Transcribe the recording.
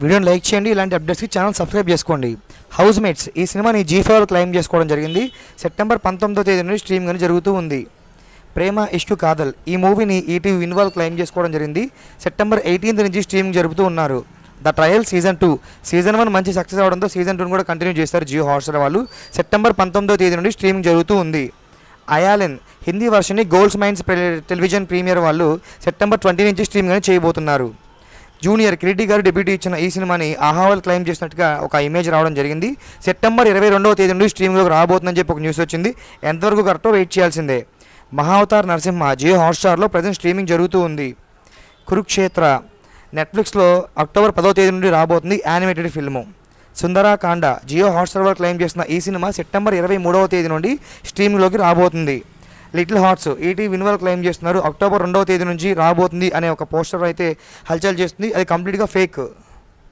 వీడియోని లైక్ చేయండి. ఇలాంటి అప్డేట్స్కి ఛానల్ సబ్స్క్రైబ్ చేసుకోండి. హౌస్ మేట్స్ ఈ సినిమాని G5 క్లెయిమ్ చేసుకోవడం జరిగింది. సెప్టెంబర్ 19వ తేదీ నుండి స్ట్రీమ్ కానీ జరుగుతూ ఉంది. ప్రేమ ఇష్క్ కాదల్ ఈ మూవీని ఈటీవీ విన్ క్లెయిమ్ చేసుకోవడం జరిగింది. సెప్టెంబర్ 18th నుంచి స్ట్రీమింగ్ జరుపుతూ ఉన్నారు. ద ట్రయల్ సీజన్ 2 సీజన్ 1 మంచి సక్సెస్ అవడంతో సీజన్ 2 కూడా కంటిన్యూ చేస్తారు జియో హాట్స్టార్ వాళ్ళు. సెప్టెంబర్ 19వ తేదీ నుండి స్ట్రీమింగ్ జరుగుతూ ఉంది. అయాలెన్ హిందీ వర్షన్ని గోల్డ్ మైన్స్ టెలివిజన్ ప్రీమియర్ వాళ్ళు సెప్టెంబర్ 20 నుంచి స్ట్రీమ్ కానీ చేయబోతున్నారు. జూనియర్ కిరీటి గారు డెబ్యూటీ ఇచ్చిన ఈ సినిమాని ఆహావల్ క్లెయిమ్ చేసినట్టుగా ఒక ఇమేజ్ రావడం జరిగింది. సెప్టెంబర్ 22వ తేదీ నుండి స్ట్రీమింగ్లోకి రాబోతుందని చెప్పి ఒక న్యూస్ వచ్చింది. ఎంతవరకు కరెక్టో వెయిట్ చేయాల్సిందే. మహావతార్ నరసింహ జియో హాట్స్టార్లో ప్రజెంట్ స్ట్రీమింగ్ జరుగుతూ ఉంది. కురుక్షేత్ర నెట్ఫ్లిక్స్లో అక్టోబర్ 10వ తేదీ నుండి రాబోతుంది animated film. Sundarakanda Jio Hotstar వాళ్ళు క్లెయిమ్ చేసిన ఈ సినిమా సెప్టెంబర్ 23వ తేదీ నుండి స్ట్రీమింగ్లోకి రాబోతుంది. Little hearts ETV win claim చేస్తున్నారు. అక్టోబర్ 2వ తేదీ నుంచి రాబోతుంది అనే ఒక పోస్టర్ అయితే హల్చల్ చేస్తుంది. అది కంప్లీట్గా ఫేక్.